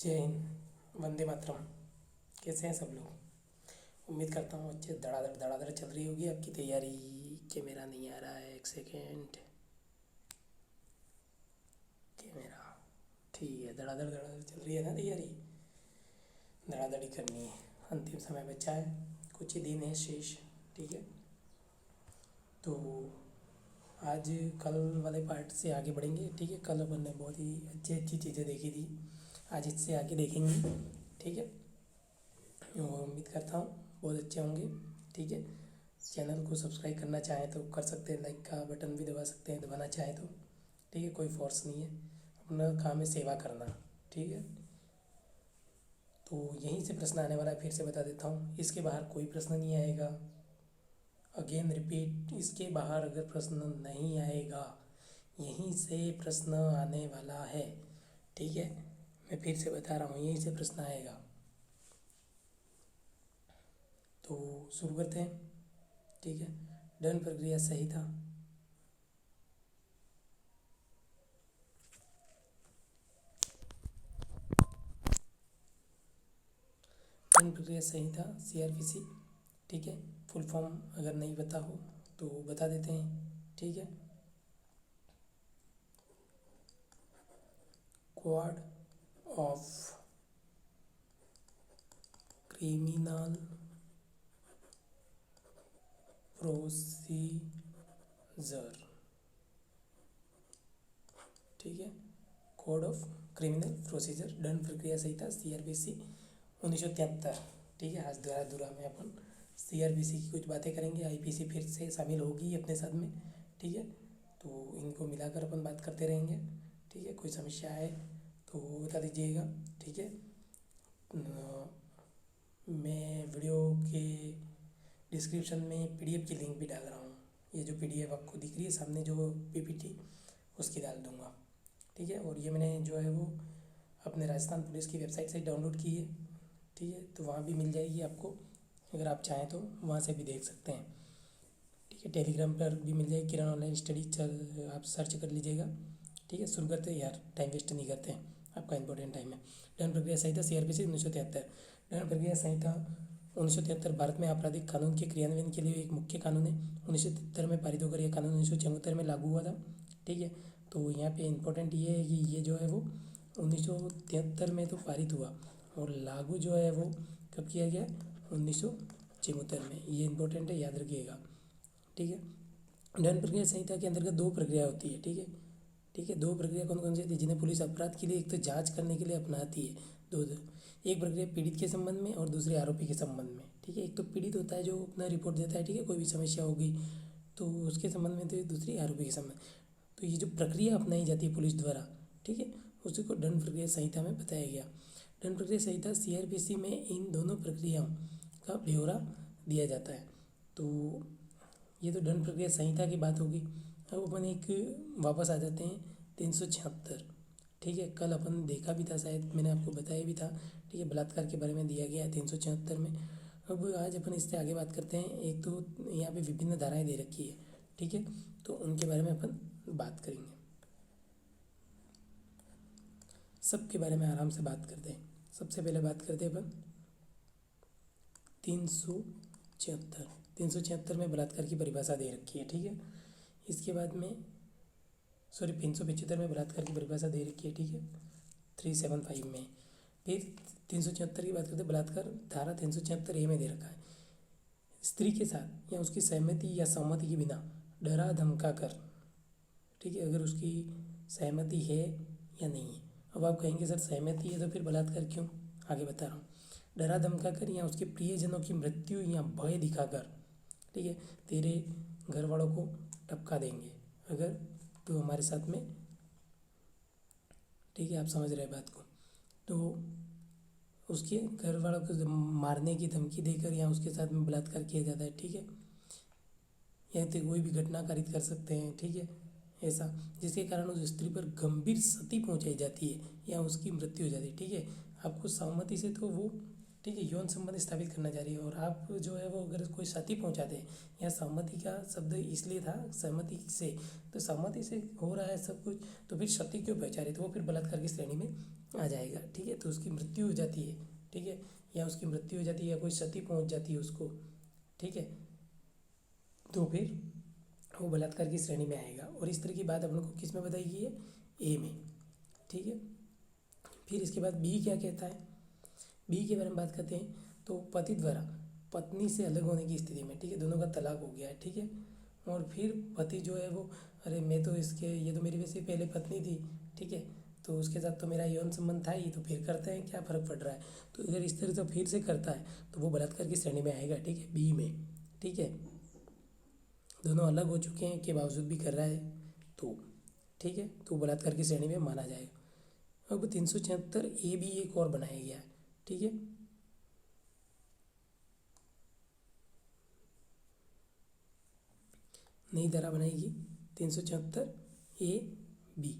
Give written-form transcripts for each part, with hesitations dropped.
जय हिंद, वंदे मातरम। कैसे हैं सब लोग? उम्मीद करता हूँ अच्छे धड़ाधड़ चल रही होगी आपकी तैयारी। कैमरा नहीं आ रहा है, एक सेकेंड। कैमरा ठीक है, धड़ाधड़ चल रही है ना तैयारी। धड़ाधड़ी करनी है, अंतिम समय बचा है, कुछ ही दिन है शेष। ठीक है, तो आज कल वाले पार्ट से आगे बढ़ेंगे। ठीक है, कल अपन ने बहुत ही अच्छी चीज़ें देखी थी, आज इससे आगे देखेंगे। ठीक है, और उम्मीद करता हूँ बहुत अच्छे होंगे। ठीक है, चैनल को सब्सक्राइब करना चाहें तो कर सकते हैं, लाइक का बटन भी दबा सकते हैं दबाना चाहें तो। ठीक है, कोई फोर्स नहीं है, अपना काम है सेवा करना। ठीक है, तो यहीं से प्रश्न आने वाला है, फिर से बता देता हूँ, इसके बाहर कोई प्रश्न नहीं आएगा। अगेन रिपीट, इसके बाहर अगर प्रश्न नहीं आएगा, यहीं से प्रश्न आने वाला है। ठीक है, मैं फिर से बता रहा हूँ, यहीं से प्रश्न आएगा। तो शुरू करते हैं। ठीक है, डन प्रक्रिया सही था। डन प्रक्रिया सही था, CRPC। ठीक है, फुल फॉर्म अगर नहीं पता हो तो बता देते हैं। ठीक है, क्वाड ऑफ क्रिमिनल प्रोसीजर। ठीक है, code of criminal procedure, done प्रक्रिया संहिता CRPC 1973। ठीक है, आज दोबारा दूरा में अपन CRPC की कुछ बातें करेंगे। IPC फिर से शामिल होगी अपने साथ में। ठीक है, तो इनको मिलाकर अपन बात करते रहेंगे। ठीक है, कोई समस्या है तो बता दीजिएगा। ठीक है, मैं वीडियो के डिस्क्रिप्शन में PDF की लिंक भी डाल रहा हूँ। ये जो PDF आपको दिख रही है सामने, जो PPT, उसकी डाल दूँगा। ठीक है, और ये मैंने जो है वो अपने राजस्थान पुलिस की वेबसाइट से डाउनलोड की है। ठीक है, तो वहाँ भी मिल जाएगी आपको, अगर आप चाहें तो वहाँ से भी देख सकते हैं। ठीक है, टेलीग्राम पर भी मिल जाएगी, किरण ऑनलाइन स्टडी चल, आप सर्च कर लीजिएगा। ठीक है, शुरू करते हैं यार, टाइम वेस्ट नहीं करते हैं, आपका इंपॉर्टेंट टाइम है। डन प्रक्रिया संहिता CRPC 1973। डन प्रक्रिया संहिता 1973 भारत में आपराधिक कानून के क्रियान्वयन के लिए एक मुख्य कानून है। 1973 में पारित होकर यह कानून 1974 में लागू हुआ था। ठीक है, तो यहाँ पे इम्पोर्टेंट ये है कि ये जो है वो 1973 में तो पारित हुआ, और लागू जो है वो कब किया गया? 1974 में। ये इम्पोर्टेंट है, याद रखिएगा। ठीक है, दंड प्रक्रिया संहिता के अंतर्गत दो प्रक्रिया होती है। ठीक है, ठीक है, दो प्रक्रिया कौन कौन सी होती है जिन्हें पुलिस अपराध के लिए एक तो जांच करने के लिए अपनाती है। एक प्रक्रिया पीड़ित के संबंध में और दूसरी आरोपी के संबंध में। ठीक है, एक तो पीड़ित होता है जो अपना रिपोर्ट देता है, ठीक है, कोई भी समस्या होगी तो उसके संबंध में, तो दूसरी आरोपी के संबंध। तो ये जो प्रक्रिया अपनाई जाती है पुलिस द्वारा, ठीक है, उसी को दंड प्रक्रिया संहिता में बताया गया। दंड प्रक्रिया संहिता CRPC में इन दोनों प्रक्रियाओं का ब्यौरा दिया जाता है। तो ये तो दंड प्रक्रिया संहिता की बात होगी। अब अपन एक वापस आ जाते हैं 376। ठीक है, कल अपन देखा भी था, शायद मैंने आपको बताया भी था। ठीक है, बलात्कार के बारे में दिया गया है 376 में। अब आज अपन इससे आगे बात करते हैं। एक तो यहाँ पे विभिन्न धाराएं दे रखी है। ठीक है, तो उनके बारे में अपन बात करेंगे, सबके बारे में आराम से बात करते हैं। सबसे पहले बात करते हैं अपन 376। 376 में बलात्कार की परिभाषा दे रखी है। ठीक है, इसके बाद में 375 में बलात्कार की परिभाषा दे रखी है। ठीक है, 375 में। फिर 376 की बात करते हैं, बलात्कार धारा 376A में दे रखा है, स्त्री के साथ या उसकी सहमति या सहमति के बिना डरा धमका कर। ठीक है, अगर उसकी सहमति है या नहीं है। अब आप कहेंगे सर सहमति है तो फिर बलात्कार क्यों? आगे बता रहा हूँ। डरा धमका कर या उसके प्रियजनों की मृत्यु या भय दिखाकर, ठीक है, तेरे घर वालों को टपका देंगे अगर तू हमारे साथ में। ठीक है, आप समझ रहे बात को। तो उसके घर वालों को मारने की धमकी देकर या उसके साथ में बलात्कार किया जाता है। ठीक है, या तो कोई भी घटना कारित कर सकते हैं। ठीक है, ऐसा जिसके कारण उस स्त्री पर गंभीर क्षति पहुंचाई जाती है या उसकी मृत्यु हो जाती है। ठीक है, आपको सहमति से तो वो ठीक है, यौन संबंध स्थापित करना चाह रही है, और आप जो है वो अगर कोई क्षति पहुंचाते हैं, यहाँ सहमति का शब्द इसलिए था सहमति से, तो सहमति से हो रहा है सब कुछ, तो फिर क्षति क्यों पहुंचा रही है, तो वो फिर बलात्कार की श्रेणी में आ जाएगा। ठीक है, तो उसकी मृत्यु हो जाती है, ठीक है, या उसकी मृत्यु हो जाती है या कोई क्षति पहुंच जाती है उसको, ठीक है, तो फिर वो बलात्कार की श्रेणी में आएगा। और इस तरह की बात अपन को किस में बताई गई है, ए में। ठीक है, फिर इसके बाद बी क्या कहता है, बी के बारे में बात करते हैं। तो पति द्वारा पत्नी से अलग होने की स्थिति में, ठीक है, दोनों का तलाक हो गया है, ठीक है, और फिर पति जो है वो, अरे मैं तो इसके, ये तो मेरी वैसे पहले पत्नी थी, ठीक है, तो उसके साथ तो मेरा यौन संबंध था ही, तो फिर करते हैं, क्या फ़र्क पड़ रहा है। तो अगर इस तरह से फिर से करता है तो वो बलात्कार की श्रेणी में आएगा। ठीक है, बी में। ठीक है, दोनों अलग हो चुके हैं के बावजूद भी कर रहा है तो, ठीक है, तो बलात्कार की श्रेणी में माना जाएगा। अब 376 ए भी एक और बनाया गया है। ठीक है, नई धारा बनाएगी 376 ए बी,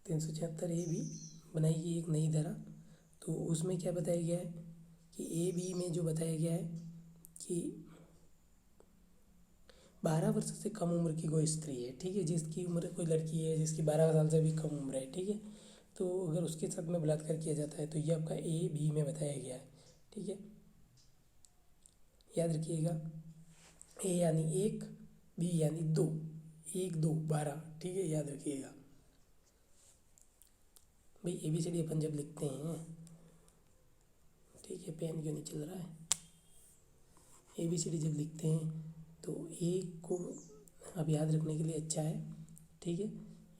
376 ए बी बनाएगी एक नई धारा। तो उसमें क्या बताया गया है कि ए बी में जो बताया गया है कि 12 वर्ष से कम उम्र की कोई स्त्री है, ठीक है, जिसकी उम्र, कोई लड़की है जिसकी 12 साल से भी कम उम्र है, ठीक है, तो अगर उसके साथ में बलात्कार किया जाता है तो ये आपका ए बी में बताया गया है। ठीक है, याद रखिएगा, ए यानी 1, बी यानी 2, 1 2 12। ठीक है, याद रखिएगा भाई, ABCD अपन जब लिखते हैं, ठीक है, पेन क्यों नहीं चल रहा है, ABCD जब लिखते हैं तो एक को अब याद रखने के लिए अच्छा है। ठीक है,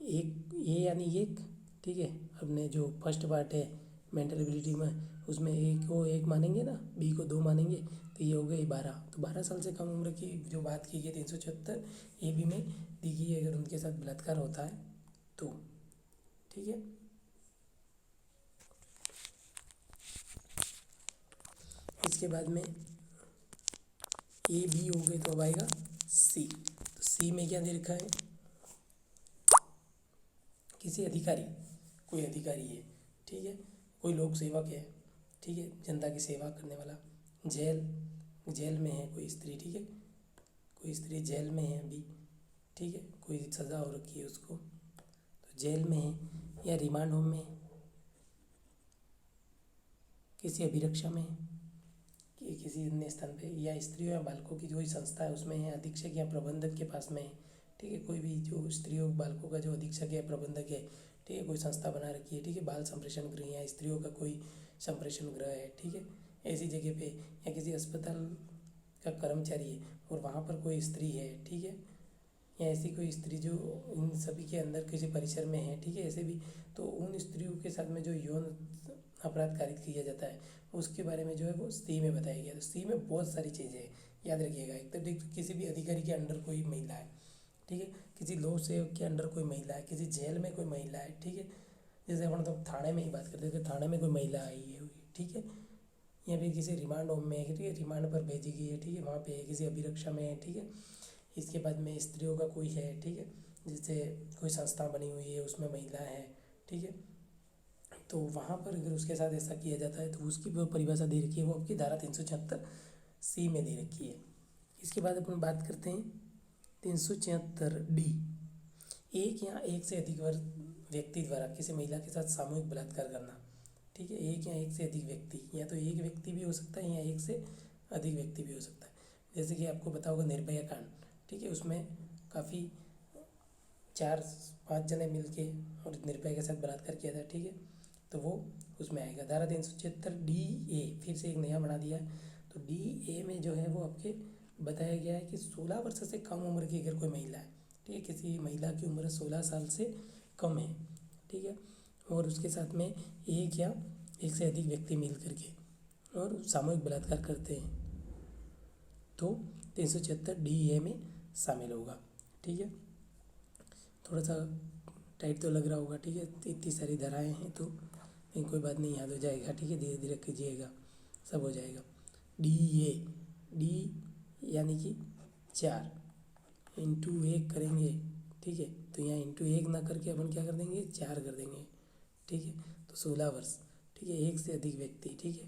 एक ए यानी 1, ठीक है, अपने जो फर्स्ट पार्ट है मेंटल एबिलिटी में, उसमें ए को 1 मानेंगे ना, बी को 2 मानेंगे, तो ये हो गई 12। तो 12 साल से कम उम्र की जो बात की गई 376 ए बी में दी गई है, अगर उनके साथ बलात्कार होता है तो। ठीक है, इसके बाद में ए बी हो गए तो अब आएगा सी। तो सी में क्या दे रखा है, किसी अधिकारी, कोई अधिकारी है, ठीक है, कोई लोक सेवक है, ठीक है, जनता की सेवा करने वाला, जेल में है कोई स्त्री, ठीक है, कोई स्त्री जेल में है अभी, ठीक है, कोई सज़ा हो रखी है उसको, तो जेल में है या रिमांड होम में है, किसी अभिरक्षा में है, कि किसी अन्य स्थान पे, या स्त्रियों या बालकों की कोई संस्था है उसमें है, अधीक्षक या प्रबंधक के पास में है। ठीक है, कोई भी जो स्त्रियों बालकों का जो अधीक्षक या प्रबंधक है, ठीक है, कोई संस्था बना रखी है, ठीक है, बाल संप्रेषण गृह या स्त्रियों का कोई संप्रेषण गृह है, ठीक है, ऐसी जगह पे, या किसी अस्पताल का कर्मचारी है और वहाँ पर कोई स्त्री है, ठीक है, या ऐसी कोई स्त्री जो इन सभी के अंदर किसी परिसर में है, ठीक है, ऐसे भी, तो उन स्त्रियों के साथ में जो यौन अपराध कारित किया जाता है उसके बारे में जो है वो सी में बताया गया। तो सी में बहुत सारी चीज़ें हैं, याद रखिएगा। एक तो किसी भी अधिकारी के अंडर कोई महिला है, ठीक है, किसी लोक सेवक के अंडर कोई महिला है, किसी जेल में कोई महिला है, ठीक है, जैसे अपन तो थाने में ही बात करते हैं कि थाने में कोई महिला आई है, ठीक है, या फिर किसी रिमांड होम में है, ठीक है, रिमांड पर भेजी गई है, ठीक है, वहाँ पे है, किसी अभिरक्षा में है, ठीक है। इसके बाद में स्त्रियों का कोई है, ठीक है, जैसे कोई संस्था बनी हुई है उसमें महिला है, ठीक है, तो वहाँ पर अगर उसके साथ ऐसा किया जाता है तो उसकी वो परिभाषा दे रखी है, वो आपकी धारा 376 सी में दे रखी है। इसके बाद अपन बात करते हैं 376 डी, एक या एक से अधिक व्यक्ति द्वारा किसी महिला के साथ सामूहिक बलात्कार करना। ठीक है, एक या एक से अधिक व्यक्ति, या तो एक व्यक्ति भी हो सकता है या एक से अधिक व्यक्ति भी हो सकता है। जैसे कि आपको पता होगा निर्भया कांड, ठीक है, उसमें काफ़ी 4-5 जने मिलके और निर्भया के साथ बलात्कार किया था, ठीक है, तो वो उसमें आएगा। धारा 376 डी ए, फिर से एक नया बना दिया है, तो डी ए में जो है वो आपके बताया गया है कि 16 वर्ष से कम उम्र की अगर कोई महिला है, ठीक है, किसी महिला की उम्र 16 साल से कम है, ठीक है, और उसके साथ में एक या एक से अधिक व्यक्ति मिल करके और सामूहिक बलात्कार करते हैं तो 376 डी ए में शामिल होगा। ठीक है, थोड़ा सा टाइट तो लग रहा होगा, ठीक है, इतनी सारी धाराएँ हैं तो नहीं, कोई बात नहीं, याद हो जाएगा, ठीक है, धीरे धीरे कीजिएगा, सब हो जाएगा। डी ए, डी यानी कि 4 इंटू 1 करेंगे, ठीक है, तो यहाँ इंटू 1 ना करके अपन क्या कर देंगे, 4 कर देंगे, ठीक है, तो 16 वर्ष, ठीक है, एक से अधिक व्यक्ति, ठीक है।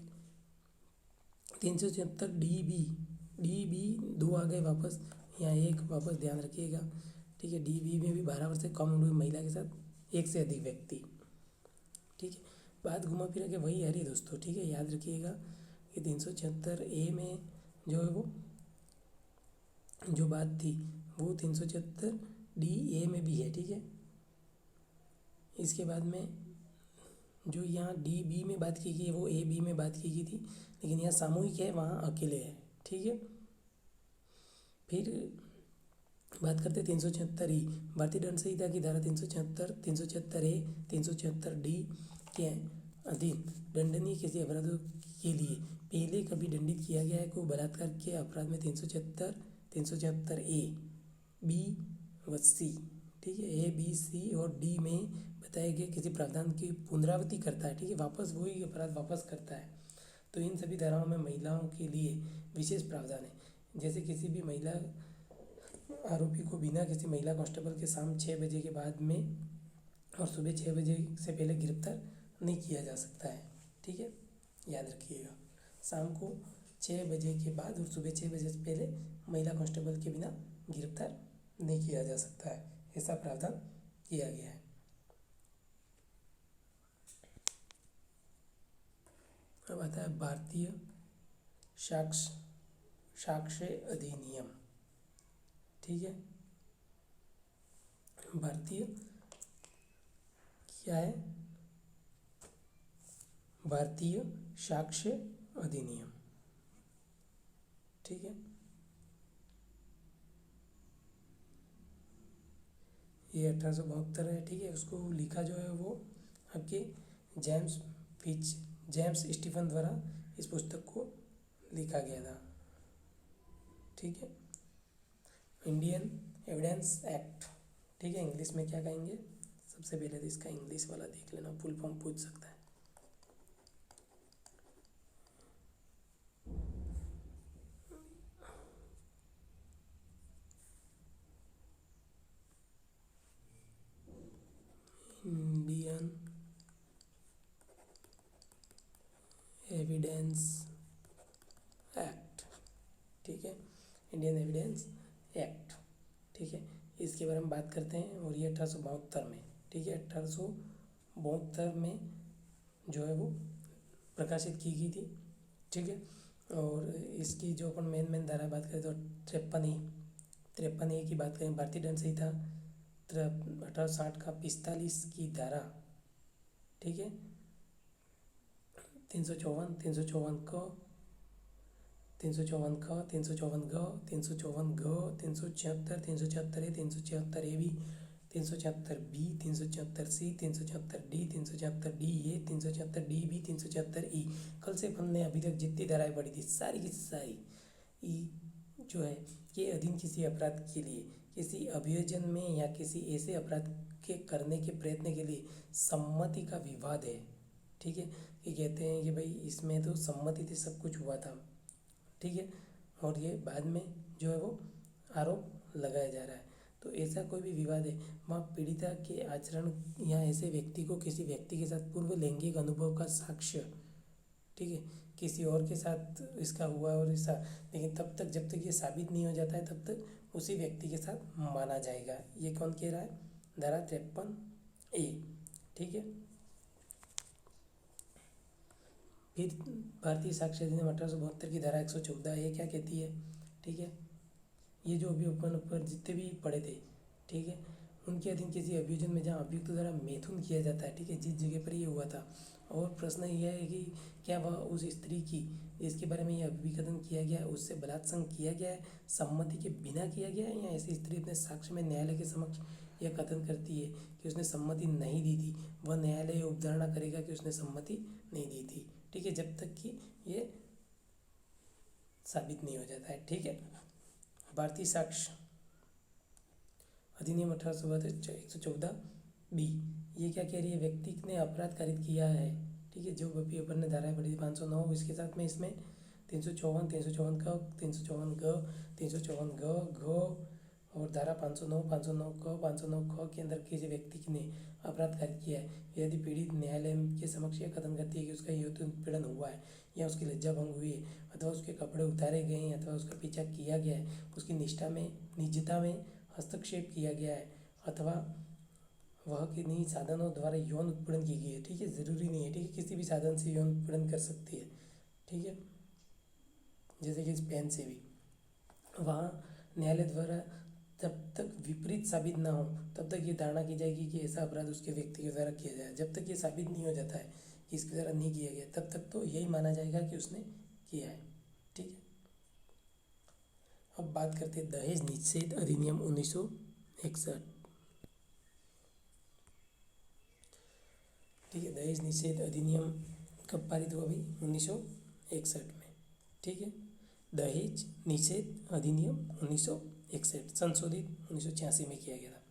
376 डी बी दो आ गए वापस, यहाँ एक वापस ध्यान रखिएगा, ठीक है। डी बी में भी 12 वर्ष से कम उम्र की महिला के साथ एक से अधिक व्यक्ति, ठीक है। बात घुमा फिरा के वही आ रही है दोस्तों, ठीक है, याद रखिएगा कि 376 ए में जो है वो जो बात थी वो 376 डी ए में भी है, ठीक है। इसके बाद में जो यहाँ डी बी में बात की गई है वो ए बी में बात की गई थी, लेकिन यहाँ सामूहिक है, वहाँ अकेले है, ठीक है। फिर बात करते 376 ई, भारतीय दंड संहिता की धारा 376, 376 ए, 376 डी के अधीन दंडनीय किसी अपराधों के लिए पहले कभी दंडित किया गया है को बलात्कार के अपराध में 376, 376 ए, बी व सी, ठीक है, ए बी सी और डी में बताए गए किसी प्रावधान की पुनरावृत्ति करता है, ठीक है, वापस वही अपराध वापस करता है। तो इन सभी धाराओं में महिलाओं के लिए विशेष प्रावधान है। जैसे किसी भी महिला आरोपी को बिना किसी महिला कांस्टेबल के शाम 6 बजे के बाद में और सुबह 6 बजे से पहले गिरफ्तार नहीं किया जा सकता है, ठीक है, याद रखिएगा। शाम को 6 बजे के बाद और सुबह 6 बजे से पहले महिला कांस्टेबल के बिना गिरफ्तार नहीं किया जा सकता है, ऐसा प्रावधान किया गया है। अब आता है भारतीय साक्ष्य अधिनियम, ठीक है। भारतीय क्या है? भारतीय साक्ष्य अधिनियम, ठीक है। ये 1872 है, ठीक है। उसको लिखा जो है वो आपके जेम्स स्टीफन द्वारा इस पुस्तक को लिखा गया था, ठीक है। इंडियन एविडेंस एक्ट, ठीक है, इंग्लिश में क्या कहेंगे? सबसे पहले तो इसका इंग्लिश वाला देख लेना, फुल फॉर्म पूछ सकता है। इंडियन एविडेंस एक्ट, ठीक है, इंडियन एविडेंस एक्ट, ठीक है। इसके बारे में बात करते हैं और ये 1872 में, ठीक है, 1872 में जो है वो प्रकाशित की गई थी, ठीक है। और इसकी जो अपन मेन धारा बात करें तो 53A की बात करें, भारतीय दंड संहिता 1860 का 45 की धारा, ठीक है, 354 354 क 354 ख 354 ग 354 घ 376 376 A 376 A B 376 B 376 C 376 D 376 D A 376 D B 376 E. कल से अपन ने अभी तक जितनी धाराएं पढ़ी थी सारी की सारी ई जो है के अधीन किसी अपराध के लिए किसी अभियोजन में या किसी ऐसे अपराध के करने के प्रयत्न के लिए सम्मति का विवाद है, ठीक है। ये कहते हैं कि भाई इसमें तो सम्मति से सब कुछ हुआ था, ठीक है, और ये बाद में जो है वो आरोप लगाया जा रहा है। तो ऐसा कोई भी विवाद है वहाँ पीड़िता के आचरण या ऐसे व्यक्ति को किसी व्यक्ति के साथ पूर्व लैंगिक अनुभव का साक्ष्य, ठीक है, किसी और के साथ इसका हुआ और ऐसा, लेकिन तब तक जब तक ये साबित नहीं हो जाता है तब तक उसी व्यक्ति के साथ माना जाएगा। ये कौन कह रहा है? धारा 53A, ठीक है। फिर भारतीय साक्ष्य अधिनियम 1872 की धारा 114 ये क्या कहती है, ठीक है। ये जो अभी अपन ऊपर जितने भी पढ़े थे, ठीक है, उनके अधीन किसी अभियोजन में जहाँ अभियुक्त द्वारा मैथुन किया जाता है, ठीक है, जिस जगह पर ये हुआ था, और प्रश्न यह है कि क्या वह उस स्त्री की जिसके बारे में यह अभिकथन किया गया है उससे बलात्संग किया गया है, सम्मति के बिना किया गया है, या ऐसी स्त्री अपने साक्ष्य में न्यायालय के समक्ष यह कथन करती है कि उसने सम्मति नहीं दी थी, वह न्यायालय उपधारणा करेगा कि उसने सम्मति नहीं दी थी, ठीक है, जब तक कि ये साबित नहीं हो जाता है, ठीक है। भारतीय साक्ष्य अधिनियम 1814 बी ये क्या कह रही है? व्यक्ति ने अपराध कारित किया है, ठीक है, जो अभी अपन ने धाराएं पढ़ी 509, इसके साथ में इसमें 354 354 क 354 ग 354 घ और धारा 509, 509 क, 509 ख के अंदर किसी व्यक्ति ने अपराध कार्य किया है, यदि पीड़ित न्यायालय के समक्ष यह कथन करती है कि उसका यौन उत्पीड़न हुआ है या उसकी लज्जा भंग हुई है अथवा उसके कपड़े उतारे गए हैं अथवा उसका पीछा किया गया है, उसकी निजता में हस्तक्षेप किया गया है अथवा वह किन्हीं साधनों द्वारा यौन उत्पीड़न की गई है, ठीक है, ज़रूरी नहीं है, ठीक है, किसी भी साधन से यौन उत्पीड़न कर सकती है, ठीक है, जैसे कि इस पेन से भी, वहाँ न्यायालय द्वारा जब तक विपरीत साबित ना हो तब तक ये धारणा की जाएगी कि ऐसा अपराध उसके व्यक्ति के द्वारा किया जाए। जब तक ये साबित नहीं हो जाता है कि इसके द्वारा नहीं किया गया तब तक तो यही माना जाएगा कि उसने किया है, ठीक है। अब बात करते हैं दहेज निषेध अधिनियम 1961, ठीक है। दहेज निषेध अधिनियम कब पारित हुआ भाई? 1961 में, ठीक है। दहेज निषेध अधिनियम 1961 संशोधित 1986 में किया गया था।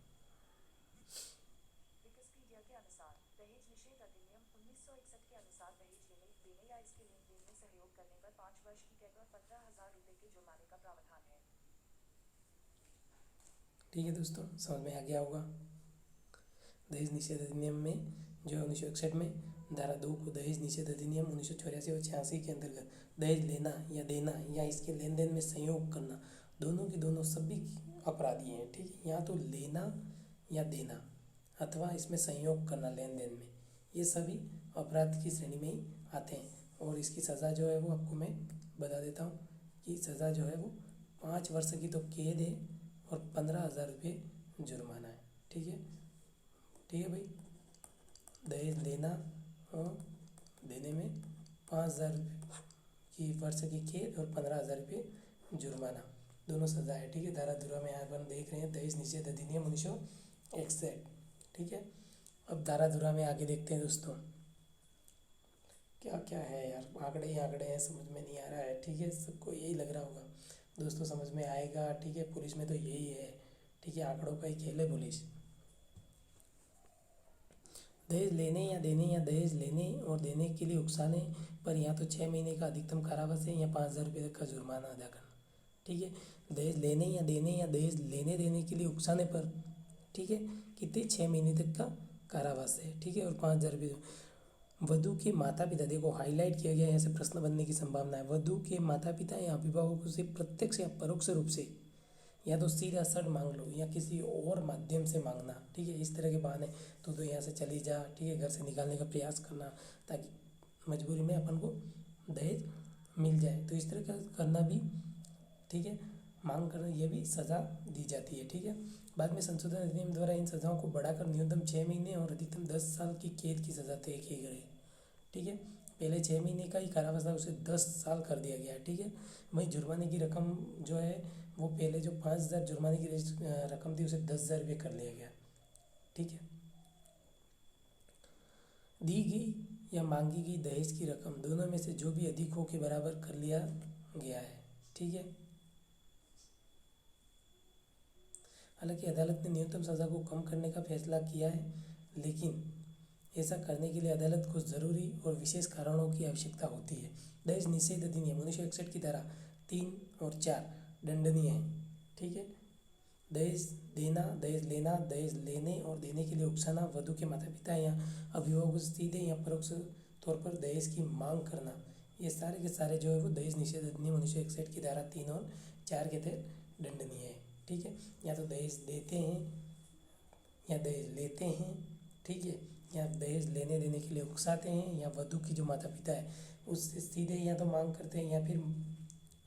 विकिपीडिया के अनुसार दहेज निषेध अधिनियम 1961 के अनुसार दहेज देने या इसके लेन देन में सहयोग करने पर 5 वर्ष की कैद और 15,000 रुपए के जुर्माने का प्रावधान है। ठीक है दोस्तों, समझ में आ गया होगा। दहेज निषेध अधिनियम में जो 1961 में धारा 2 को दहेज निषेध अधिनियम 1984 और 86 के अंतर्गत दहेज लेना या देना या इसके लेन देन में संयोग करना दोनों के दोनों सभी अपराधी हैं, ठीक है। यहाँ तो लेना या देना अथवा इसमें संयोग करना लेन देन में, ये सभी अपराध की श्रेणी में ही आते हैं और इसकी सज़ा जो है वो आपको मैं बता देता हूँ कि सज़ा जो है वो 5 वर्ष की तो कैद है और 15,000 रुपये जुर्माना है, ठीक है, ठीक है भाई। दहेज लेना और देने में 5,000 की वर्ष की कैद और 15,000 रुपये जुर्माना दोनों सज़ा है, ठीक है। धारा धुरा में यहाँ पर देख रहे हैं दहेज निषेध अधिनियम 1961, ठीक है। अब धारा धुरा में आगे देखते हैं दोस्तों क्या क्या है यार, आंकड़े ही आंकड़े हैं, समझ में नहीं आ रहा है, ठीक है। सबको यही लग रहा होगा दोस्तों, समझ में आएगा, ठीक है। पुलिस में तो यही है, ठीक है, आंकड़ों का ही खेल है पुलिस। दहेज लेने या देने या दहेज लेने और देने के लिए उकसाने पर या तो 6 महीने का अधिकतम कारावास है या 5,000 रुपये तक का जुर्माना अदा करना, ठीक है। दहेज लेने या देने या दहेज लेने देने के लिए उकसाने पर, ठीक है, कितने 6 महीने तक का कारावास है, ठीक है, और 5,000 रुपये। वधू के माता पिता, देखो हाईलाइट किया गया है, ऐसे प्रश्न बनने की संभावना है। वधू के माता पिता या अभिभावकों से प्रत्यक्ष या परोक्ष रूप से या तो सीधा सट मांग लो या किसी और माध्यम से मांगना, ठीक है, इस तरह के बहाने तो यहाँ से चली जा, ठीक है, घर से निकालने का प्रयास करना ताकि मजबूरी में अपन को दहेज मिल जाए, तो इस तरह का करना भी, ठीक है, मांग करना, यह भी सज़ा दी जाती है, ठीक है। बाद में संशोधन अधिनियम द्वारा इन सज़ाओं को बढ़ाकर न्यूनतम 6 महीने और अधिकतम 10 साल की कैद की सज़ा तय की गई, ठीक है। पहले 6 महीने का ही कारावास था, उसे 10 साल कर दिया गया, ठीक है। वहीं जुर्माने की रकम जो है वो पहले जो 5,000 जुर्माने की रकम थी उसे 10,000 रुपये कर लिया गया, ठीक है। दी गई या मांगी गई दहेज की रकम दोनों में से जो भी अधिक हो के बराबर कर लिया गया है, ठीक है। हालांकि अदालत ने न्यूनतम सज़ा को कम करने का फैसला किया है, लेकिन ऐसा करने के लिए अदालत को ज़रूरी और विशेष कारणों की आवश्यकता होती है। दहेज निषेध अधिनियम 1961 की धारा 3 और 4 दंडनीय है, ठीक है। दहेज देना, दहेज लेना, दहेज लेने और देने के लिए उकसाना, वधू के माता पिता या अभिभावकों से सीधे या परोक्ष तौर पर दहेज की मांग करना, ये सारे के सारे जो है वो दहेज निषेध अधिनियम 1961 की धारा 3 और 4 के तहत दंडनीय है, ठीक है। या तो दहेज देते हैं या दहेज लेते हैं, ठीक है, या दहेज लेने देने के लिए उकसाते हैं या वधू की जो माता पिता है उससे सीधे या तो मांग करते हैं या फिर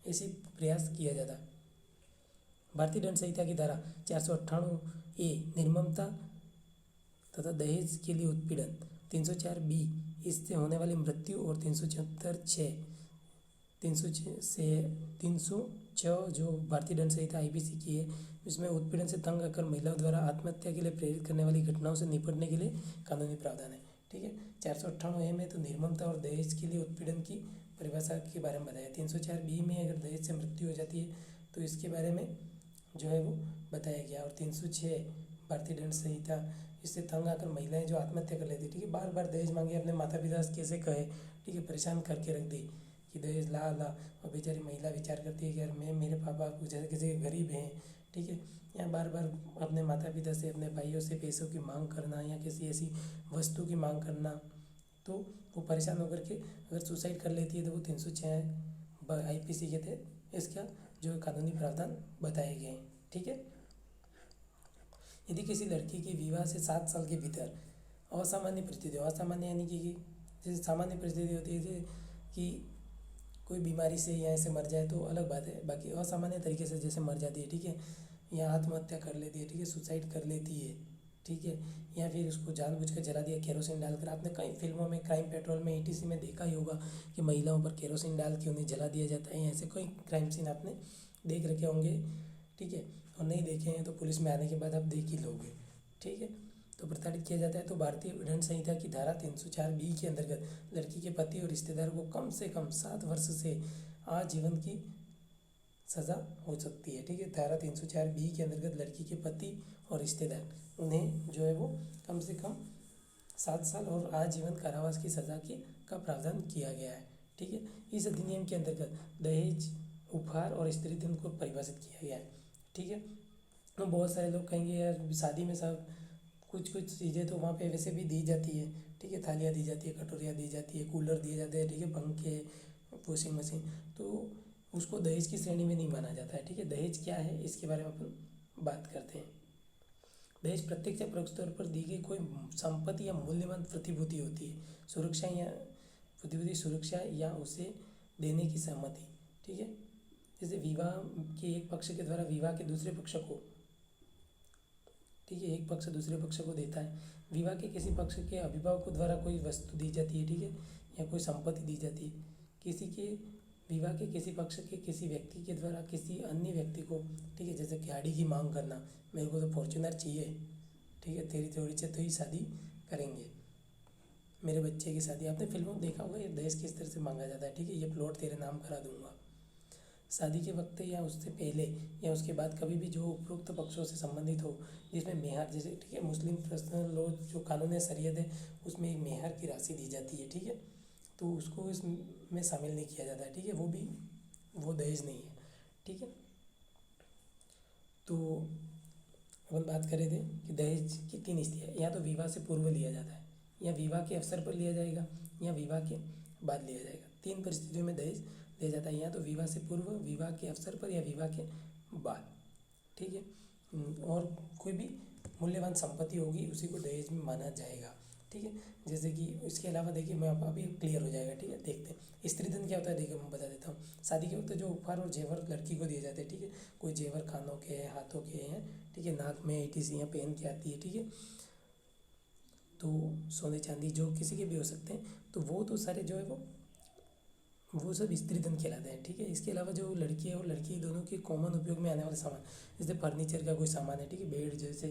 ऐसे प्रयास किया जाता है। भारतीय दंड संहिता की धारा 498 निर्ममता तथा दहेज के लिए उत्पीड़न, 304 इससे होने वाली मृत्यु और 306 जो भारतीय दंड संहिता IPC की है इसमें उत्पीड़न से तंग आकर महिलाओं द्वारा आत्महत्या के लिए प्रेरित करने वाली घटनाओं से निपटने के लिए कानूनी प्रावधान है, ठीक है। 498 में तो निर्ममता और दहेज के लिए उत्पीड़न की परिभाषा के बारे में बताया। 304 में अगर दहेज से मृत्यु हो जाती है तो इसके बारे में जो है वो बताया गया। और 306 भारतीय दंड संहिता, इससे तंग आकर महिलाएं जो आत्महत्या कर लेती, ठीक है, बार बार दहेज मांगे, अपने माता पिता से कैसे कहे, ठीक है, परेशान करके रख दी कि दहेज ला ला, और बेचारी महिला विचार करती है कि यार मैं मेरे पापा जैसे किसी गरीब हैं, ठीक है। या बार बार अपने माता पिता से, अपने भाइयों से पैसों की मांग करना या किसी ऐसी वस्तु की मांग करना, तो वो परेशान होकर के अगर सुसाइड कर लेती है तो वो 306 IPC के तहत इसका जो कानूनी प्रावधान बताए गए हैं, ठीक है। यदि किसी लड़की की विवाह से 7 साल के भीतर असामान्य परिस्थिति, असामान्य यानी कि जैसे सामान्य परिस्थिति होती है जैसे कि कोई बीमारी से या ऐसे मर जाए तो अलग बात है, बाकी असामान्य तरीके से जैसे मर जाती है, ठीक है, या आत्महत्या कर लेती है, ठीक है, सुसाइड कर लेती है, ठीक है, या फिर उसको जानबूझकर जला दिया केरोसिन डालकर। आपने कई फिल्मों में, क्राइम पेट्रोल में, ETC में देखा ही होगा कि महिलाओं पर केरोसिन डाल के उन्हें जला दिया जाता है। ऐसे कई क्राइम सीन आपने देख रखे होंगे, ठीक है, और नहीं देखे हैं तो पुलिस में आने के बाद आप देख ही लोगे, ठीक है। तो प्रताड़ित किया जाता है तो भारतीय दंड संहिता की धारा 304B के अंतर्गत लड़की के पति और रिश्तेदार को कम से कम 7 वर्ष से आजीवन की सज़ा हो सकती है, ठीक है। धारा 304B के अंतर्गत लड़की के पति और रिश्तेदार उन्हें जो है वो कम से कम 7 साल और आजीवन कारावास की सज़ा का प्रावधान किया गया है, ठीक है। इस अधिनियम के अंतर्गत दहेज, उपहार और स्त्री धन को परिभाषित किया गया है, ठीक है। तो बहुत सारे लोग कहेंगे यार शादी में सब कुछ चीज़ें तो वहाँ पे वैसे भी दी जाती है, ठीक है, थालियाँ दी जाती है, कटोरियाँ दी जाती है, कूलर दिए जाते हैं, ठीक है, पंखे, वॉशिंग मशीन, तो उसको दहेज की श्रेणी में नहीं माना जाता है, ठीक है। दहेज क्या है इसके बारे में अपन बात करते हैं। दहेज प्रत्यक्ष या परोक्ष तौर पर दी गई कोई संपत्ति या मूल्यवान प्रतिभूति होती है, सुरक्षा या उसे देने की सहमति, ठीक है। जैसे विवाह के एक पक्ष के द्वारा विवाह के दूसरे पक्ष को, ठीक है, एक पक्ष दूसरे पक्ष को देता है। विवाह के किसी पक्ष के अभिभावकों द्वारा कोई वस्तु दी जाती है, ठीक है, या कोई संपत्ति दी जाती है। किसी के विवाह के किसी पक्ष के किसी व्यक्ति के द्वारा किसी अन्य व्यक्ति को, ठीक है, जैसे गाड़ी की मांग करना, मेरे को तो फॉर्च्यूनर चाहिए, ठीक है, तेरी थोड़ी से तो ही शादी करेंगे, मेरे बच्चे की शादी। आपने फिल्मों में देखा होगा ये दहेज किस तरह से मांगा जाता है, ठीक है, ये प्लॉट तेरे नाम करा दूंगा। शादी के वक्त या उससे पहले या उसके बाद कभी भी जो उपरोक्त पक्षों से संबंधित हो, जिसमें मेहर, जैसे ठीक है मुस्लिम पर्सनल लॉ जो कानून शरीयत है उसमें एक मेहर की राशि दी जाती है, ठीक है, तो उसको इसमें शामिल नहीं किया जाता है, ठीक है, वो दहेज नहीं है, ठीक है। तो अपन बात कर रहे थे कि दहेज की 3 स्थितियाँ, या तो विवाह से पूर्व लिया जाता है, या विवाह के अवसर पर लिया जाएगा, या विवाह के बाद लिया जाएगा। 3 परिस्थितियों में दहेज दिया जाता है, या तो विवाह से पूर्व, विवाह के अवसर पर, या विवाह के बाद, ठीक है। और कोई भी मूल्यवान संपत्ति होगी उसी को दहेज में माना जाएगा, ठीक है। जैसे कि इसके अलावा देखिए, मैं आप अभी क्लियर हो जाएगा, ठीक है, देखते हैं स्त्री धन क्या होता है। देखिए मैं बता देता हूँ, शादी के वक्त जो उपहार और जेवर लड़की को दिए जाते हैं, ठीक है, कोई जेवर कानों के हैं, हाथों के हैं, ठीक है, नाक में ETC पहन के आती है, ठीक है, तो सोने चांदी जो किसी के भी हो सकते हैं, तो वो तो सारे जो है वो सब स्त्री धन कहलाते हैं, ठीक है। इसके अलावा जो लड़की है और लड़की दोनों के कॉमन उपयोग में आने वाले सामान, जैसे फर्नीचर का कोई सामान है, ठीक है, बेड, जैसे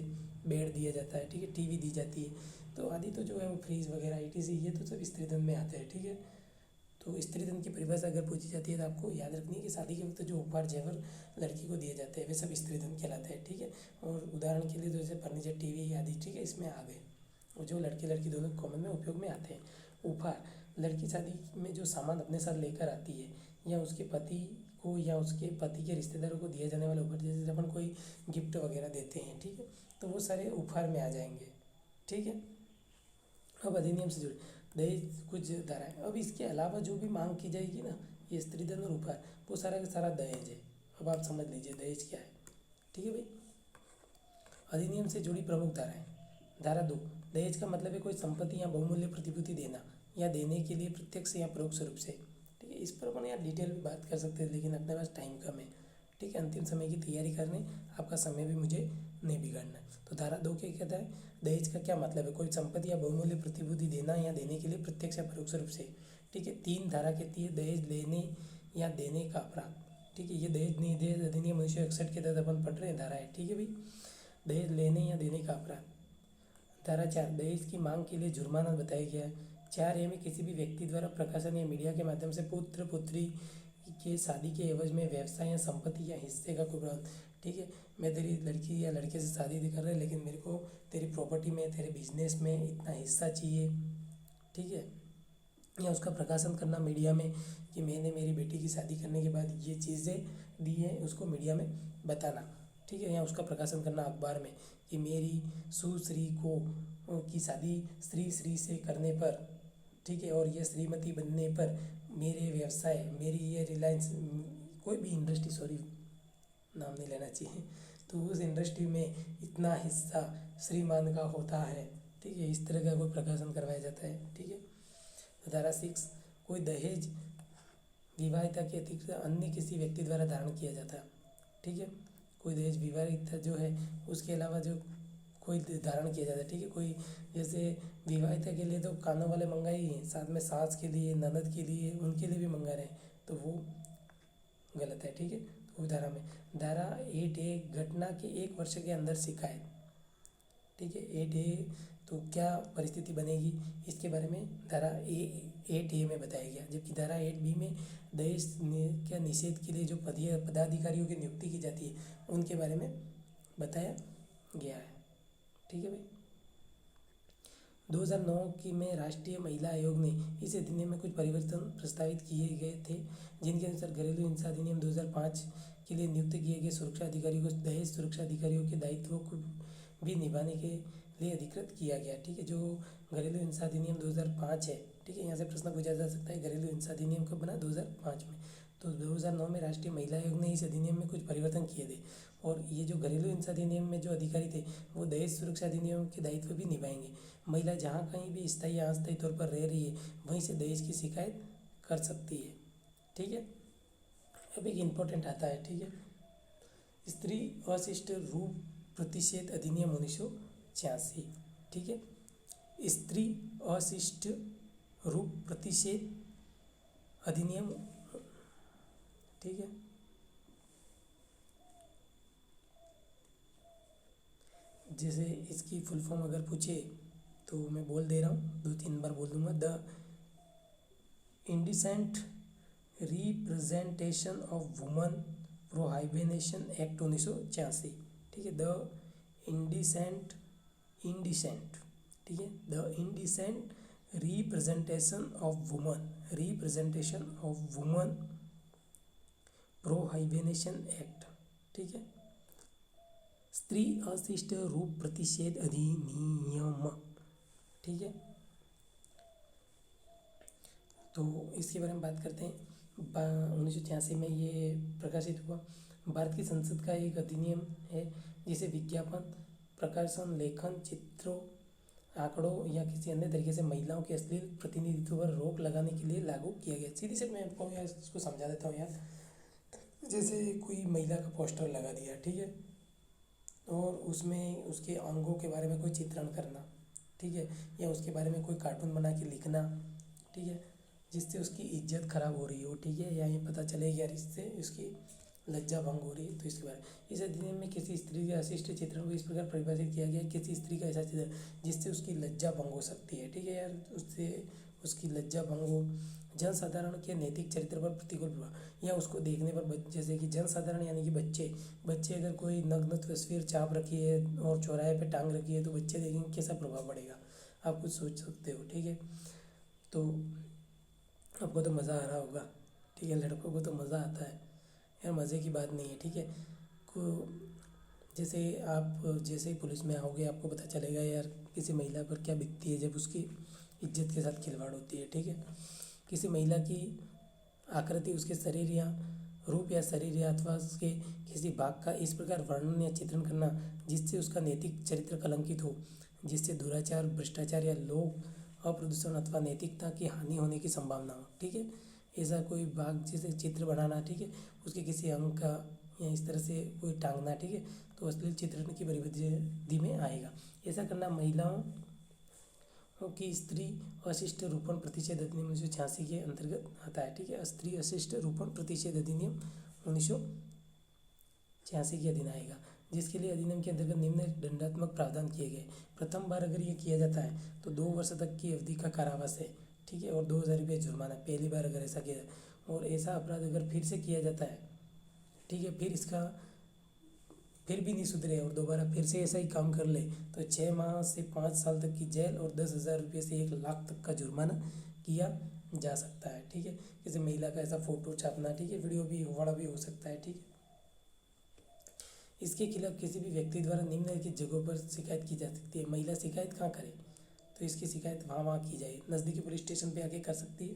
बेड दिया जाता है, ठीक है, TV दी जाती है, तो आदि तो जो है वो फ्रीज वगैरह ETC ये तो सब स्त्री धन में आते हैं, ठीक है। तो स्त्री धन की परिभाषा अगर पूछी जाती है तो आपको याद रखनी है कि शादी के वक्त जो उपहार जेवर लड़की को दिए जाते हैं वे सब स्त्री धन कहलाते हैं, ठीक है। और उदाहरण के लिए तो जैसे फर्नीचर, TV आदि, ठीक है, इसमें आ गए, और जो लड़के लड़की दोनों कॉमन में उपयोग में आते हैं। उपहार, लड़की शादी में जो सामान अपने साथ लेकर आती है या उसके पति को या उसके पति के रिश्तेदारों को दिए जाने वाले उपहार, जैसे अपन कोई गिफ्ट वगैरह देते हैं, ठीक है, तो वो सारे उपहार में आ जाएंगे, ठीक है। अब अधिनियम से जुड़े दहेज कुछ धाराएं। अब इसके अलावा जो भी मांग की जाएगी ना, ये स्त्री धन और उपहार, वो सारा का सारा दहेज है। अब आप समझ लीजिए दहेज क्या है, ठीक है भाई। अधिनियम से जुड़ी प्रमुख धाराएं। धारा 2, दहेज का मतलब है कोई संपत्ति या बहुमूल्य प्रतिभूति देना या देने के लिए प्रत्यक्ष या परोक्ष रूप से, ठीक है। इस पर अपन यार डिटेल में बात कर सकते हैं, लेकिन अपने पास टाइम कम है, ठीक है, अंतिम समय की तैयारी करने, आपका समय भी मुझे नहीं बिगाड़ना है। तो धारा 2 क्या कहता है, दहेज का क्या मतलब है, कोई संपत्ति या बहुमूल्य प्रतिभूति देना या देने के लिए प्रत्यक्ष या परोक्ष रूप से, ठीक है। 3 धारा कहती है दहेज लेने या देने का अपराध, ठीक है, ये दहेज अधिनियम 1961 के तहत अपन पढ़ रहे हैं, धारा है, ठीक है भाई। दहेज लेने या देने का अपराध। धारा 4, दहेज की मांग के लिए जुर्माना बताया गया है। 4A में किसी भी व्यक्ति द्वारा प्रकाशन या मीडिया के माध्यम से पुत्र पुत्री के शादी के एवज में व्यवसाय या संपत्ति या हिस्से का कोई प्रावधान, ठीक है, मैं तेरी लड़की या लड़के से शादी कर रहा है, लेकिन मेरे को तेरी प्रॉपर्टी में, तेरे बिजनेस में इतना हिस्सा चाहिए, ठीक है, या उसका प्रकाशन करना मीडिया में कि मैंने मेरी बेटी की शादी करने के बाद ये चीज़ें दी हैं, उसको मीडिया में बताना, ठीक है, या उसका प्रकाशन करना अखबार में कि मेरी सुश्री को की शादी श्री श्री से करने पर, ठीक है, और ये श्रीमती बनने पर मेरे व्यवसाय, मेरी ये रिलायंस, कोई भी इंडस्ट्री, सॉरी नाम नहीं लेना चाहिए, तो उस इंडस्ट्री में इतना हिस्सा श्रीमान का होता है, ठीक है, इस तरह का कोई प्रकाशन करवाया जाता है। ठीक है, तो धारा 6, कोई दहेज विवाहिता के अतिरिक्त अन्य किसी व्यक्ति द्वारा धारण किया जाता है। ठीक है, कोई दहेज विवाहिता जो है उसके अलावा जो कोई धारण किया जाता है। ठीक है, कोई जैसे विवाहिता के लिए तो कानों वाले मंगाए ही हैं, साथ में सास के लिए, ननद के लिए, उनके लिए भी मंगा रहे हैं, तो वो गलत है। ठीक है, तो वो धारा में धारा 8A, घटना के 1 वर्ष के अंदर शिकायत। ठीक है, 8A, तो क्या परिस्थिति बनेगी इसके बारे में धारा 8A में बताया गया, जबकि धारा 8B में दहेज के निषेध के लिए जो पदाधिकारियों की नियुक्ति की जाती है उनके बारे में बताया गया है। ठीक है भाई, 2009 की में राष्ट्रीय महिला आयोग ने इस अधिनियम में कुछ परिवर्तन प्रस्तावित किए गए थे, जिनके अनुसार घरेलू हिंसा अधिनियम 2005 के लिए नियुक्त किए गए सुरक्षा अधिकारियों को दहेज सुरक्षा अधिकारियों के दायित्वों को भी निभाने के लिए अधिकृत किया गया। ठीक है, जो घरेलू हिंसा अधिनियम 2005 है, ठीक है, यहाँ से प्रश्न पूछा जा सकता है घरेलू हिंसा अधिनियम कब बना, 2005 में। तो 2009 में राष्ट्रीय महिला आयोग ने इस अधिनियम में कुछ परिवर्तन किए थे, और ये जो घरेलू हिंसा अधिनियम में जो अधिकारी थे वो दहेज सुरक्षा अधिनियम के दायित्व भी निभाएंगे। महिला जहाँ कहीं भी स्थायी या अस्थायी तौर पर रह रही है वहीं से दहेज की शिकायत कर सकती है। ठीक है, अब एक इम्पोर्टेंट आता है। ठीक है, स्त्री अशिष्ट रूप प्रतिषेध अधिनियम 1986। ठीक है, स्त्री अशिष्ट रूप प्रतिषेध अधिनियम, ठीक है, जैसे इसकी फुल फॉर्म अगर पूछे तो मैं बोल दे रहा हूँ, 2-3 बार बोल दूंगा। The indecent representation of woman prohibition act 1986। ठीक है, द इंडिसेंट, ठीक है, the indecent representation of woman prohibition act. ठीक है, स्त्री अशिष्ट रूप प्रतिषेध अधिनियम। ठीक है, तो इसके बारे में बात करते हैं। 1986 में ये प्रकाशित हुआ। भारत की संसद का एक अधिनियम है जिसे विज्ञापन, प्रकाशन, लेखन, चित्रों, आंकड़ों या किसी अन्य तरीके से महिलाओं के अश्लील प्रतिनिधित्व पर रोक लगाने के लिए लागू किया गया। सीधी से मैं आपको यार इसको समझा देता हूँ यार। जैसे कोई महिला का पोस्टर लगा दिया, ठीक है, और उसमें उसके अंगों के बारे में कोई चित्रण करना, ठीक है, या उसके बारे में कोई कार्टून बना के लिखना, ठीक है, जिससे उसकी इज्जत खराब हो रही हो, ठीक है, या ये पता चले यार इससे उसकी लज्जा भंग हो रही है, तो इसके बारे में इस अधिनियम में किसी स्त्री के अशिष्ट चित्रण को इस प्रकार परिभाषित किया गया है, किसी स्त्री का ऐसा चित्रण जिससे उसकी लज्जा भंग हो सकती है, ठीक है यार, उससे उसकी लज्जा भंग हो, जनसाधारण के नैतिक चरित्र पर प्रतिकूल प्रभाव, या उसको देखने पर जैसे कि जनसाधारण यानी कि बच्चे अगर कोई नग्न तस्वीर छाप रखी है और चौराहे पे टांग रखी है तो बच्चे देखेंगे कैसा प्रभाव पड़ेगा, आप कुछ सोच सकते हो। ठीक है, तो आपको तो मज़ा आ रहा होगा, ठीक है, लड़कों को तो मज़ा आता है यार, मज़े की बात नहीं है। ठीक है, जैसे आप जैसे ही पुलिस में आओगे आपको पता चलेगा यार किसी महिला पर क्या बीतती है जब उसकी इज्जत के साथ खिलवाड़ होती है। ठीक है, किसी महिला की आकृति, उसके शरीर या रूप या शरीर या अथवा उसके किसी भाग का इस प्रकार वर्णन या चित्रण करना जिससे उसका नैतिक चरित्र कलंकित हो, जिससे दुराचार, भ्रष्टाचार या लोग अप्रदूषण अथवा नैतिकता की हानि होने की संभावना हो। ठीक है, ऐसा कोई भाग जैसे चित्र बनाना, ठीक है, उसके किसी अंग का या इस तरह से कोई टांगना, ठीक है, तो अश्लील चित्रण की परिविधि में आएगा। ऐसा करना महिलाओं की स्त्री अशिष्ट रूपण प्रतिषेध अधिनियम 1986 के अंतर्गत आता है। ठीक है, स्त्री अशिष्ट रूपण प्रतिषेध अधिनियम 1986 के अधीन आएगा, जिसके लिए अधिनियम के अंतर्गत निम्न दंडात्मक प्रावधान किए गए। प्रथम बार अगर ये किया जाता है तो 2 वर्ष तक की अवधि का कारावास है, ठीक है, और 2000 रुपये जुर्माना पहली बार अगर ऐसा किया जाए, और ऐसा अपराध अगर फिर से किया जाता है, ठीक है, फिर भी नहीं सुधरे और दोबारा फिर से ऐसा ही काम कर ले तो 6 माह से 5 साल तक की जेल और 10,000 रुपये से 1 लाख तक का जुर्माना किया जा सकता है। ठीक है, किसी महिला का ऐसा फोटो छापना, ठीक है, वीडियो भी बड़ा भी हो सकता है। ठीक है, इसके खिलाफ किसी भी व्यक्ति द्वारा निम्नलिखित जगहों पर शिकायत की जा सकती है। महिला शिकायत कहाँ करे, तो इसकी शिकायत वहाँ की जाए। नज़दीकी पुलिस स्टेशन पे आके कर सकती है,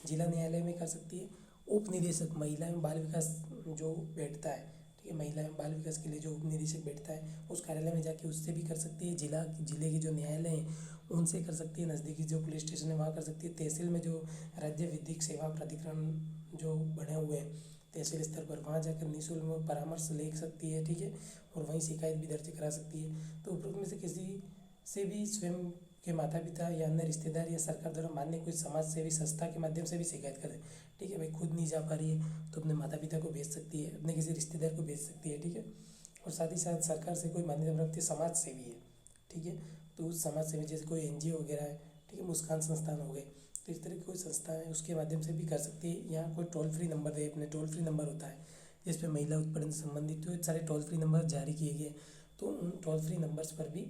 जिला न्यायालय में कर सकती है। उप निदेशक महिला एवं बाल विकास जो बैठता है, ठीक है, महिला एवं बाल विकास के लिए जो उप निदेशक बैठता है उस कार्यालय में जाके उससे भी कर सकती है। जिले के जो न्यायालय हैं उनसे कर सकती है। नज़दीकी जो पुलिस स्टेशन है वहाँ कर सकती है। तहसील में जो राज्य विधिक सेवा प्राधिकरण जो बने हुए हैं तहसील स्तर पर, वहाँ जाकर निःशुल्क में परामर्श ले सकती है, ठीक है, और वहीं शिकायत भी दर्ज करा सकती है। तो उपरोक्त में से किसी से भी स्वयं के माता पिता या अन्य रिश्तेदार या सरकार द्वारा मान्य कोई समाज सेवी संस्था के माध्यम से भी शिकायत करें, ठीक है। भाई खुद नहीं जा पा रही है तो अपने माता पिता को भेज सकती है, अपने किसी रिश्तेदार को भेज सकती है, ठीक है। और साथ ही साथ सरकार से कोई मान्यता प्राप्त समाज सेवी है, ठीक है, तो उस समाज सेवी जैसे कोई NGO वगैरह है, ठीक है, मुस्कान संस्थान हो गए, तो इस तरह की कोई संस्था है उसके माध्यम से भी कर सकती है। यहाँ कोई टोल फ्री नंबर दे, अपने टोल फ्री नंबर होता है जिस पे महिला उत्पीड़न से संबंधित तो सारे टोल फ्री नंबर जारी किए गए, तो उन टोल फ्री नंबर्स पर भी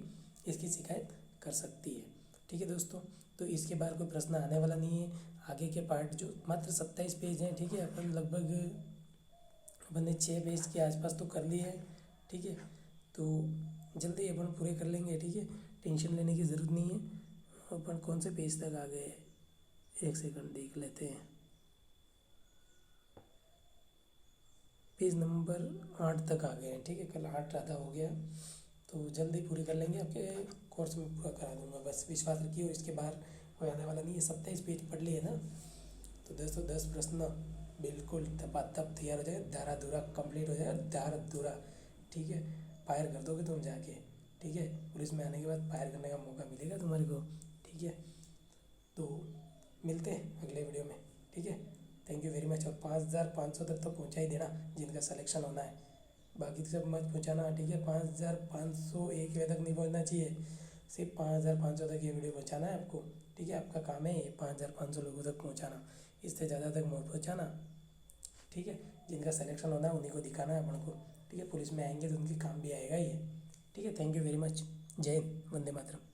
इसकी शिकायत कर सकती है, ठीक है दोस्तों। तो इसके बाहर कोई प्रश्न आने वाला नहीं है। आगे के पार्ट जो मात्र 27 पेज हैं, ठीक है, अपन लगभग अपन ने 6 पेज के आसपास तो कर लिए हैं, ठीक है, तो जल्दी अपन पूरे कर लेंगे, ठीक है, टेंशन लेने की ज़रूरत नहीं है। अपन कौन से पेज तक आ गए, एक सेकंड देख लेते हैं। पेज नंबर 8 तक आ गए हैं, ठीक है, कल 8 आधा हो गया, तो जल्दी पूरी कर लेंगे, आपके कोर्स में पूरा करा दूंगा, बस विश्वास रखिए। और इसके बाहर कोई आने वाला नहीं है। 27 पेज पढ़ लिए ना, तो दोस्तों 10 प्रश्न बिल्कुल तब तैयार हो जाएगा, धारा धूरा कंप्लीट हो जाएगा, धारा धूरा, ठीक है। फायर कर दोगे तुम जाके, ठीक है, पुलिस में आने के बाद फायर करने का मौका मिलेगा तुम्हारे को, ठीक है। तो मिलते हैं अगले वीडियो में, ठीक है। Thank you very much. और 5500 तक तो पहुँचा ही देना जिनका सिलेक्शन होना है, बाकी सब मत पहुँचाना, ठीक है। 5500 एक बजे तक नहीं पहुँचना चाहिए, सिर्फ 5500 तक ये वीडियो पहुँचाना है आपको, ठीक है। आपका काम है ये 5500 लोगों तक पहुँचाना, इससे ज़्यादा तक मत पहुँचाना, ठीक है। जिनका सिलेक्शन होना है उन्हीं को दिखाना है अपन को, ठीक है। पुलिस में आएंगे तो उनके काम भी आएगा ये, ठीक है। Thank you very much. जय हिंद, वंदे मातरम।